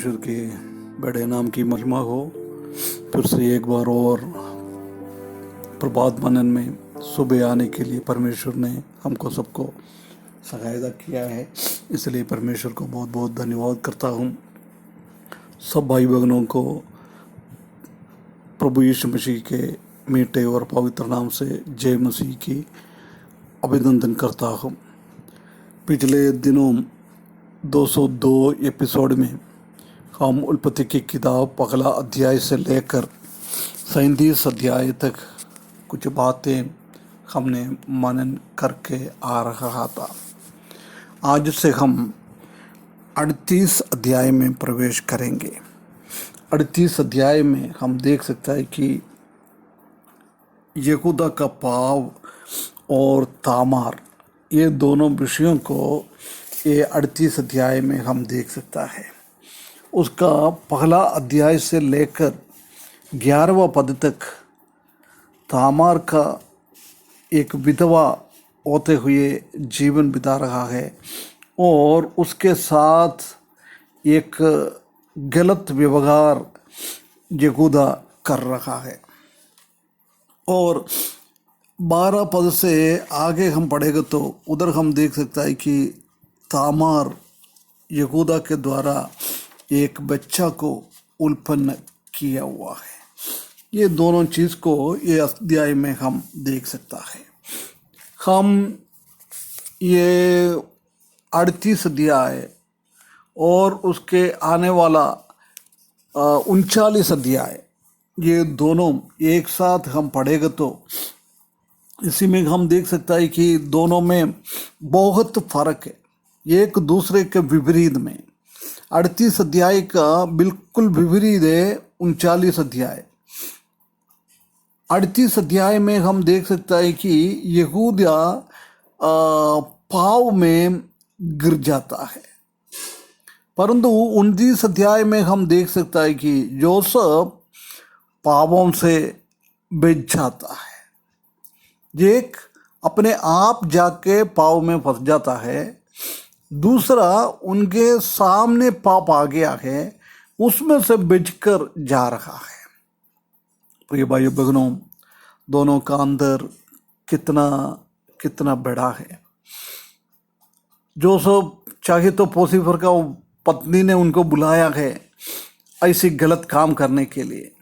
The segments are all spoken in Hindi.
परमेश्वर के बड़े नाम की महिमा हो। फिर से एक बार और प्रभात मनन में सुबह आने के लिए परमेश्वर ने हमको सबको सहायता किया है, इसलिए परमेश्वर को बहुत बहुत धन्यवाद करता हूँ। सब भाई बहनों को प्रभु यीशु मसीह के मीठे और पवित्र नाम से जय मसीह की अभिनंदन करता हूँ। पिछले दिनों 202 एपिसोड में हम उत्पत्ति की किताब पहला अध्याय से लेकर 37 अध्याय तक कुछ बातें हमने मनन करके आ रहा था। आज से हम 38 अध्याय में प्रवेश करेंगे। 38 अध्याय में हम देख सकते हैं कि यहूदा का पाव और तामार, ये दोनों विषयों को ये 38 अध्याय में हम देख सकता है। उसका पहला अध्याय से लेकर 11वां पद तक तामार का एक विधवा होते हुए जीवन बिता रहा है और उसके साथ एक गलत व्यवहार यहूदा कर रहा है। और 12 पद से आगे हम पढ़ेंगे तो उधर हम देख सकता है कि तामार यहूदा के द्वारा एक बच्चा को उत्पन्न किया हुआ है। ये दोनों चीज़ को ये अध्याय में हम देख सकता है। हम ये 38 अध्याय और उसके आने वाला 39 अध्याय, ये दोनों एक साथ हम पढ़ेंगे तो इसी में हम देख सकता है कि दोनों में बहुत फर्क है, एक दूसरे के विपरीत में। 38 अध्याय का बिल्कुल विपरीत है 39 अध्याय। 38 अध्याय में हम देख सकता है कि यहूदा पाव में गिर जाता है, परंतु 29 अध्याय में हम देख सकता है कि जोसेफ पापों से बच जाता है। एक अपने आप जाके पाव में फंस जाता है, दूसरा उनके सामने पाप आ गया है, उसमें से बचकर जा रहा है। प्रिय भाई बहनों, दोनों का अंदर कितना कितना बड़ा है। जोसेफ चाहे तो पोतीफर का पत्नी ने उनको बुलाया है ऐसी गलत काम करने के लिए,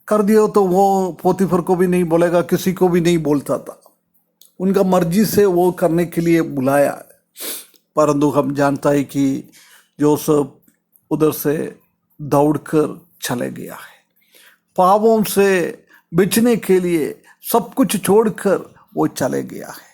कर दिया तो वो पोतीफर को भी नहीं बोलेगा, किसी को भी नहीं बोलता था। उनका मर्जी से वो करने के लिए बुलाया, परंतु हम जानता है कि जोसेफ उधर से दौड़कर चले गया है। पापों से बचने के लिए सब कुछ छोड़कर वो चले गया है।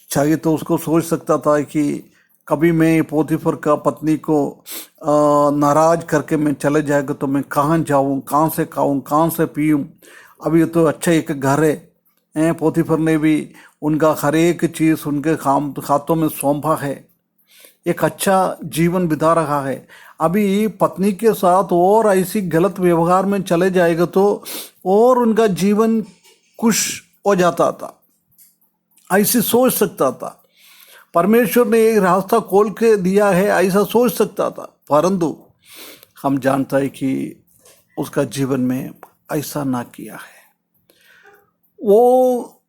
चाहिए तो उसको सोच सकता था कि कभी मैं पोतीफर का पत्नी को नाराज करके मैं चले जाएगा तो मैं कहाँ जाऊँ, कहाँ से खाऊँ, कहाँ से पीऊँ। अभी तो अच्छा एक घर है, पोतीफर ने भी उनका हर एक चीज़ उनके खातों में सौंपा है, एक अच्छा जीवन बिता रहा है। अभी पत्नी के साथ और ऐसी गलत व्यवहार में चले जाएगा तो और उनका जीवन खुश हो जाता था, ऐसी सोच सकता था। परमेश्वर ने एक रास्ता खोल के दिया है, ऐसा सोच सकता था, परंतु हम जानता है कि उसका जीवन में ऐसा ना किया है। वो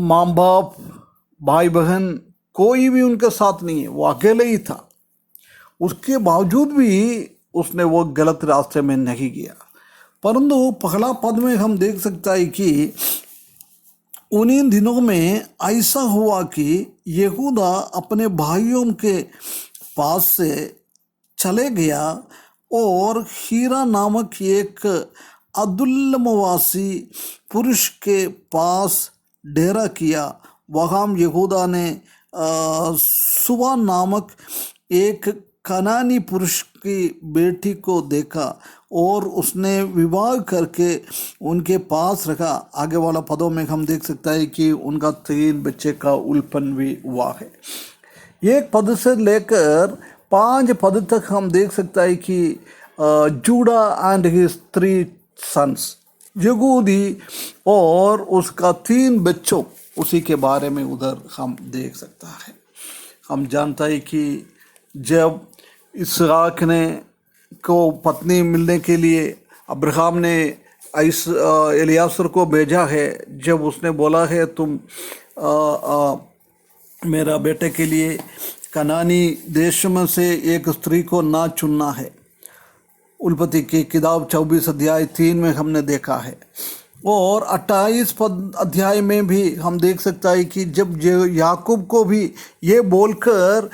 माँ बाप भाई बहन कोई भी उनके साथ नहीं है, वो अकेले ही था। उसके बावजूद भी उसने वो गलत रास्ते में नहीं गया। परंतु पहला पद में हम देख सकता है कि उन्हीं दिनों में ऐसा हुआ कि यहूदा अपने भाइयों के पास से चले गया और हीरा नामक एक अदुल्लमवासी पुरुष के पास डेरा किया। वहाँ यहूदा ने सुवा नामक एक कनानी पुरुष की बेटी को देखा और उसने विवाह करके उनके पास रखा। आगे वाला पदों में हम देख सकता है कि उनका 3 बच्चे का उत्पन्न भी हुआ है। 1 पद से लेकर 5 पद तक हम देख सकता है कि जूडा एंड हिज 3 सन्स, यहूदी और उसका 3 बच्चों, उसी के बारे में उधर हम देख सकता है। हम जानता है कि जब इसहाक ने को पत्नी मिलने के लिए अब्राहम ने एलियासर को भेजा है। जब उसने बोला है तुम मेरा बेटे के लिए कनानी देश में से एक स्त्री को ना चुनना है। उल्पत्ति की किताब 24 अध्याय 3 में हमने देखा है। और 28 अध्याय में भी हम देख सकता है कि जब याकूब को भी ये बोलकर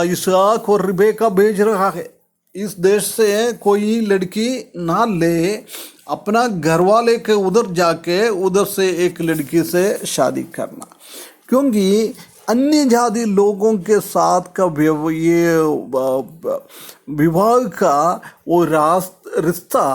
इसहाक और रिबेका भेज रहा है, इस देश से कोई लड़की ना ले, अपना घर वाले के उधर जाके उधर से एक लड़की से शादी करना, क्योंकि अन्य जाति लोगों के साथ का ये विवाह का वो रिश्ता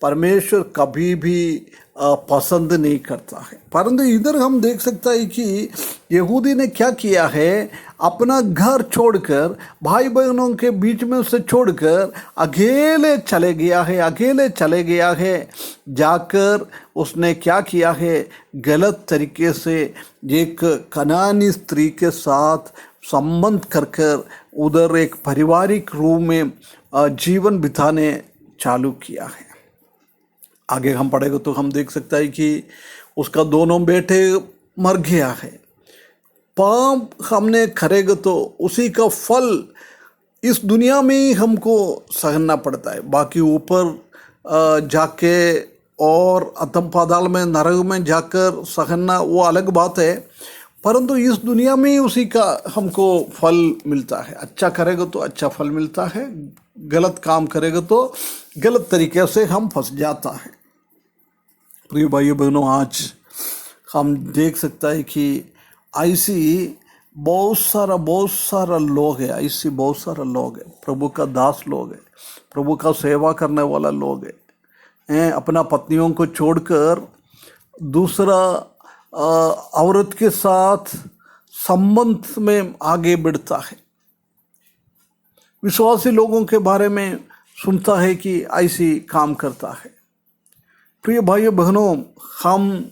परमेश्वर कभी भी पसंद नहीं करता है। परंतु इधर हम देख सकता है कि यहूदी ने क्या किया है, अपना घर छोड़कर, भाई बहनों के बीच में से छोड़कर अकेले चले गया है। जाकर उसने क्या किया है, गलत तरीके से एक कनानी स्त्री के साथ संबंध कर उधर एक पारिवारिक रूप में जीवन बिताने चालू किया है। आगे हम पढ़ेंगे तो हम देख सकता है कि उसका दोनों बेटे मर गया है। पाप हमने करेगा तो उसी का फल इस दुनिया में ही हमको सहना पड़ता है। बाकी ऊपर जाके और अधम पाताल में, नरक में जाकर सहना वो अलग बात है, परंतु इस दुनिया में ही उसी का हमको फल मिलता है। अच्छा करेगा तो अच्छा फल मिलता है, गलत काम करेगा तो गलत तरीके से हम फंस जाता है। प्रिय भाइयों बहनों, आज हम देख सकता है कि ऐसी बहुत सारा लोग है, ऐसी बहुत सारा लोग है, प्रभु का दास लोग है, प्रभु का सेवा करने वाला लोग है, अपना पत्नियों को छोड़कर दूसरा औरत के साथ संबंध में आगे बढ़ता है। विश्वासी लोगों के बारे में सुनता है कि ऐसी काम करता है। प्रिय भाइयों बहनों, हम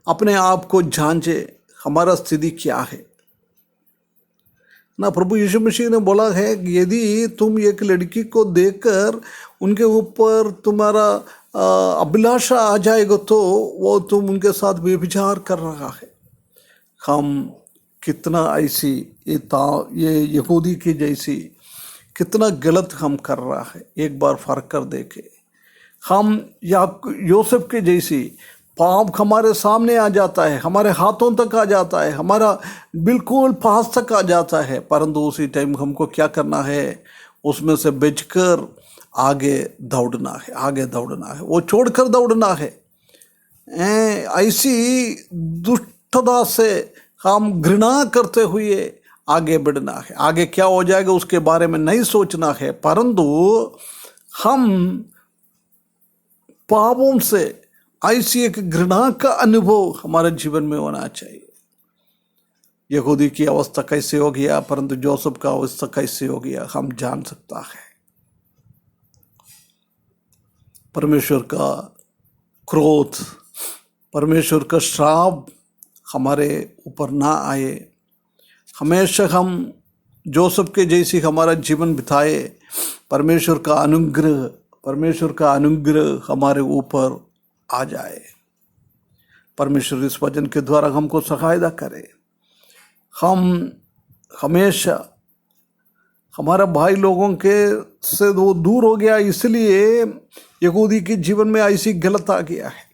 अपने आप को जांचे, हमारा स्थिति क्या है ना। प्रभु यीशु मसीह ने बोला है कि यदि तुम एक लड़की को देखकर उनके ऊपर तुम्हारा अभिलाषा आ जाएगा तो वो तुम उनके साथ व्यभिचार कर रहा है। हम कितना ऐसी ये यहूदी की जैसी कितना गलत हम कर रहा है, एक बार फर्क कर देखे। हम या योसेफ के जैसी पाप हमारे सामने आ जाता है, हमारे हाथों तक आ जाता है, हमारा बिल्कुल पास तक आ जाता है, परंतु उसी टाइम हमको क्या करना है, उसमें से बचकर आगे दौड़ना है, वो छोड़कर दौड़ना है। ऐसी दुष्टता से हम घृणा करते हुए आगे बढ़ना है। आगे क्या हो जाएगा उसके बारे में नहीं सोचना है, परंतु हम पापों से ऐसी एक घृणा का अनुभव हमारे जीवन में होना चाहिए। यहूदी की अवस्था कैसे हो गया, परंतु जोसेफ का अवस्था कैसे हो गया हम जान सकता है। परमेश्वर का क्रोध, परमेश्वर का श्राप हमारे ऊपर ना आए। हमेशा हम जोसेफ के जैसी हमारा जीवन बिताए। परमेश्वर का अनुग्रह हमारे ऊपर आ जाए। परमेश्वर इस वचन के द्वारा हमको सहायता करे। हम हमेशा हमारा भाई लोगों के से वो दूर हो गया, इसलिए यहूदी के जीवन में ऐसी गलत आ गया है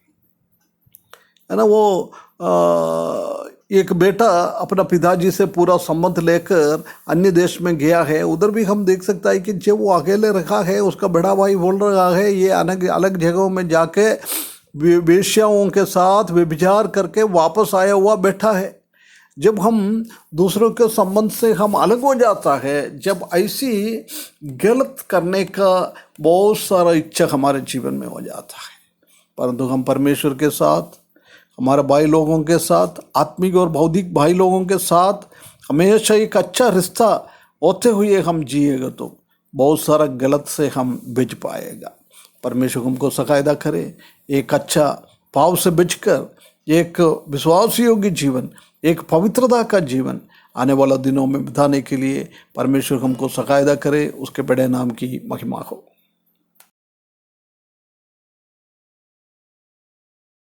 ना। वो एक बेटा अपना पिताजी से पूरा संबंध लेकर अन्य देश में गया है। उधर भी हम देख सकता है कि जब वो अकेले रखा है, उसका बड़ा भाई बोल रहा है ये अलग अलग जगहों में जाके वेश्याओं के साथ व्यभिचार करके वापस आया हुआ बैठा है। जब हम दूसरों के संबंध से हम अलग हो जाता है, जब ऐसी गलत करने का बहुत सारा इच्छा हमारे जीवन में हो जाता है, परंतु हम परमेश्वर के साथ, हमारे भाई लोगों के साथ, आत्मिक और भौतिक भाई लोगों के साथ हमेशा एक अच्छा रिश्ता होते हुए हम जिएगा तो बहुत सारा गलत से हम बच पाएगा। परमेश्वर हमको सहायता करे, एक अच्छा पाव से बचकर एक विश्वास योग्य जीवन, एक पवित्रता का जीवन आने वाला दिनों में बिताने के लिए परमेश्वर हमको सकायदा करे, उसके बड़े नाम की महिमा हो।